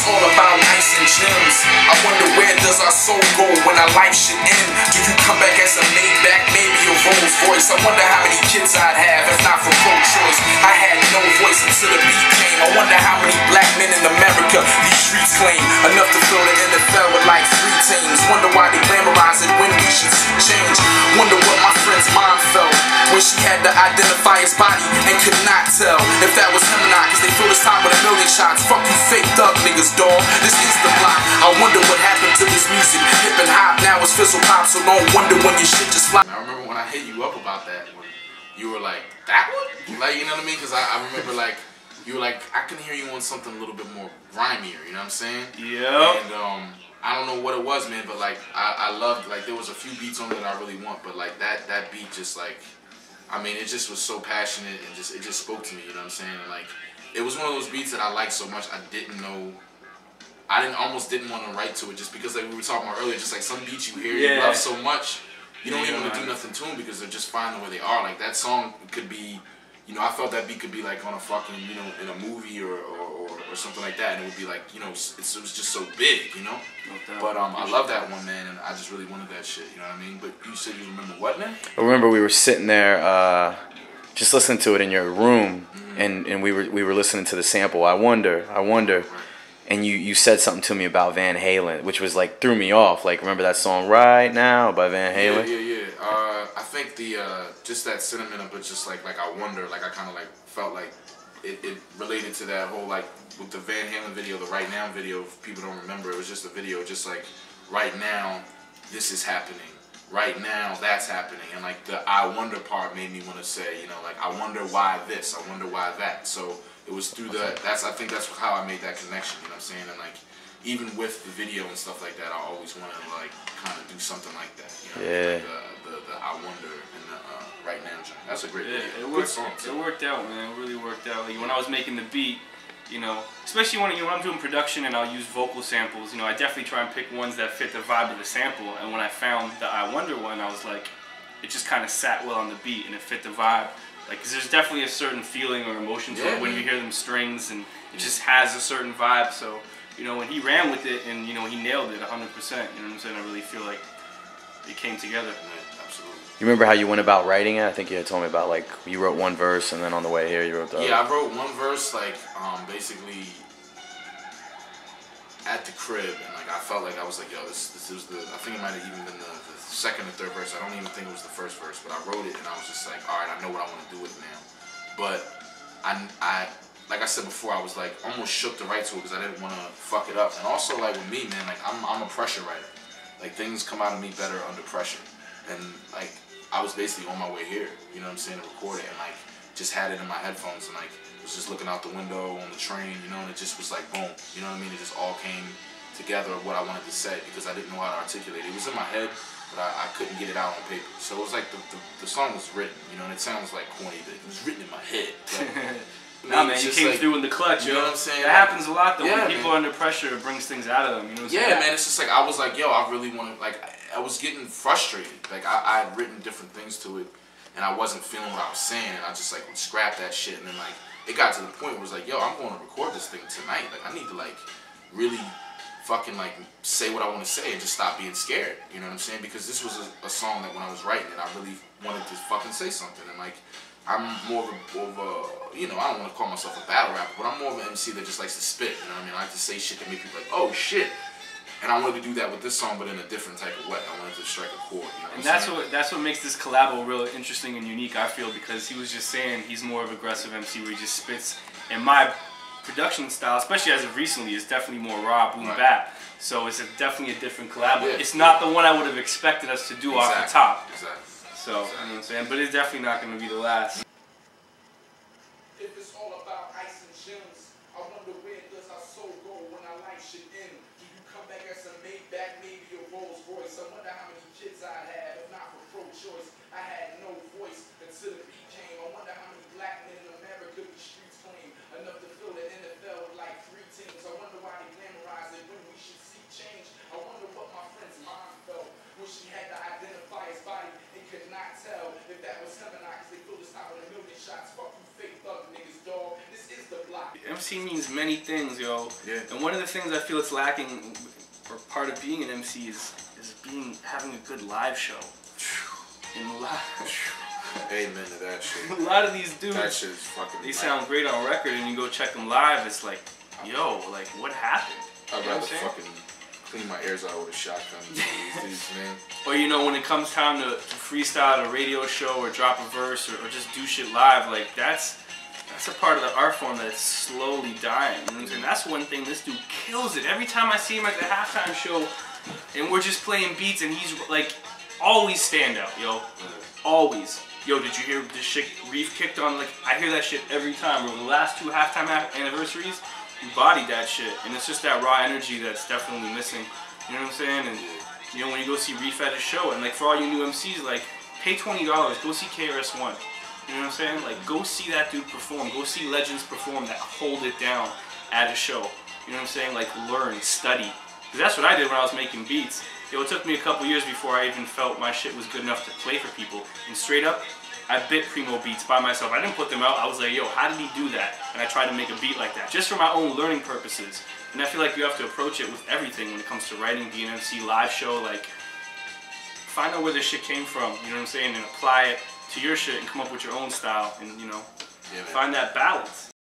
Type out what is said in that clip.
it's all about ice and gems, I wonder where does our soul go when our life should end? Do you come back as a Maybach, maybe a Rolls Royce? I wonder how many kids I'd have if not for pro-choice. I had no voice until the beat came. I wonder how many black men in America these streets claim. Enough to fill the NFL with like 3 teams. Wonder why they glamorize it when we should see change. Wonder what my friend's mom felt when she had to identify his body and could not tell if that was him or not, cause they filled his top with a million shots. Fuck you fake thug niggas, dawg, this is the block. I wonder what happened to this music, hip and hop, now it's fizzle pop, so don't wonder when your shit just fly. I remember when I hit you up about that, when you were like, that one? Like, you know what I mean? Cause I remember like, you were like, I can hear you on something a little bit more grimier, you know what I'm saying? Yeah. And I don't know what it was, man, but like I loved, like, there was a few beats on it that I really want, but like that beat just like, I mean, it just was so passionate and it just spoke to me, you know what I'm saying? And like, it was one of those beats that I liked so much I almost didn't want to write to it, just because like we were talking about earlier, just like some beats you hear, you love so much, you don't even want to do nothing to them because they're just fine the way they are. Like that song could be, you know, I felt that beat could be like on a fucking, you know, in a movie or something like that, and it would be like, you know, it was just so big, you know. But I love that one, man, and I just really wanted that shit, you know what I mean? But you said you remember what, man? I remember we were sitting there, just listening to it in your room, and we were listening to the sample. I wonder. Right. And you said something to me about Van Halen, which was like threw me off. Like, remember that song "Right Now" by Van Halen? Yeah. I think the just that sentiment of it, just like I wonder, like I kind of like felt like it related to that whole, like with the Van Halen video, the Right Now video. If people don't remember, it was just a video, just like right now, this is happening. Right now, that's happening, and like the I wonder part made me want to say, you know, like I wonder why this, I wonder why that. So it was through I think that's how I made that connection, you know what I'm saying? And like even with the video and stuff like that, I always wanted to like kind of do something like that, you know? Yeah. Like the I wonder and the Right Now joint. That's a great video. It worked out, man. It really worked out. Like, when I was making the beat, you know, especially when I'm doing production and I'll use vocal samples, you know, I definitely try and pick ones that fit the vibe of the sample. And when I found the I Wonder one, I was like, it just kind of sat well on the beat and it fit the vibe. Like, cause there's definitely a certain feeling or emotion to it when you hear them strings, and it just has a certain vibe. So, you know, when he ran with it and, you know, he nailed it 100%, you know what I'm saying? I really feel like it came together. Yeah, absolutely. You remember how you went about writing it? I think you had told me about, like, you wrote one verse and then on the way here you wrote the other. Yeah, I wrote one verse, like, basically at the crib, and like I felt like I was like, yo, this was I think it might have even been the second or third verse. I don't even think it was the first verse, but I wrote it and I was just like, all right, I know what I want to do with it now. But I like I said before, I was like almost shook to write to it because I didn't want to fuck it up. And also, like with me, man, like I'm a pressure writer. Like things come out of me better under pressure. And like I was basically on my way here, you know what I'm saying, to record it, and like just had it in my headphones and like was just looking out the window on the train, you know, and it just was like boom, you know what I mean? It just all came together of what I wanted to say because I didn't know how to articulate it. It was in my head, but I couldn't get it out on paper. So it was like the song was written, you know, and it sounds like corny, but it was written in my head. Like, nah, man, you came through in the clutch, you know what I'm saying? That happens a lot though. Yeah, when people are under pressure, it brings things out of them, you know what I'm saying? Yeah, man, it's just like I was like, yo, I really want to, like, I was getting frustrated. Like I had written different things to it, and I wasn't feeling what I was saying, and I just like would scrap that shit, and then like it got to the point where it was like, yo, I'm going to record this thing tonight. Like I need to like really fucking like say what I want to say and just stop being scared. You know what I'm saying? Because this was a song that when I was writing it, I really wanted to fucking say something, and like I'm more of a you know, I don't want to call myself a battle rapper, but I'm more of an MC that just likes to spit. You know what I mean? I like to say shit that make people like, oh shit. And I wanted to do that with this song, but in a different type of way. I wanted to strike a chord. You know and that's what makes this collabo real interesting and unique, I feel, because he was just saying he's more of an aggressive MC where he just spits. And my production style, especially as of recently, is definitely more raw, boom, bap. So it's definitely a different collab. Yeah, it's not the one I would have expected us to do off the top. Exactly. So, you know what I'm saying? But it's definitely not going to be the last. If it's all about ice and gems, I wonder where does our soul go when our life should end? Do you come back as a Maybach, maybe a Rolls Royce? I wonder how many kids I'd have if not for pro-choice. I had no voice until the beat came. I wonder how many black men in America the streets claim. Enough to fill the NFL with like 3 teams. I wonder why they glamorize it when we should see change. I wonder what my friend's mom felt when she had to identify his body and could not tell if that was him or not, because they filled his top with a million shots. Fuck you fake thug niggas, dog. This is the block. MC MC means many things, yo. Yeah. And one of the things I feel it's lacking, or part of being an MC, is having a good live show. And Amen to that shit. a lot of these dudes, That shit is fucking. they sound great on record, and you go check them live, it's like, yo, like what happened? I'd You know rather what I'm saying? fucking clean my ears out with a shotgun than these dudes, man. Or you know, when it comes time to freestyle at a radio show or drop a verse or just do shit live, like that's a part of the art form that's slowly dying. You know what I'm saying? That's one thing this dude kills it. Every time I see him at the halftime show and we're just playing beats and he's like always stand out, yo. Always. Yo, did you hear this shit Reef kicked on? Like I hear that shit every time. Over the last 2 halftime anniversaries, he bodied that shit. And it's just that raw energy that's definitely missing. You know what I'm saying? And you know, when you go see Reef at a show, and like for all you new MCs, like pay $20, go see KRS-One. You know what I'm saying? Like go see that dude perform. Go see legends perform that hold it down at a show. You know what I'm saying? Like learn, study. Because that's what I did when I was making beats. Yo, it took me a couple years before I even felt my shit was good enough to play for people. And straight up, I bit Primo beats by myself. I didn't put them out. I was like, yo, how did he do that? And I tried to make a beat like that, just for my own learning purposes. And I feel like you have to approach it with everything when it comes to writing, being an MC, live show. Like, find out where this shit came from, you know what I'm saying? And apply it to your shit and come up with your own style and, you know, Yeah, man. find that balance.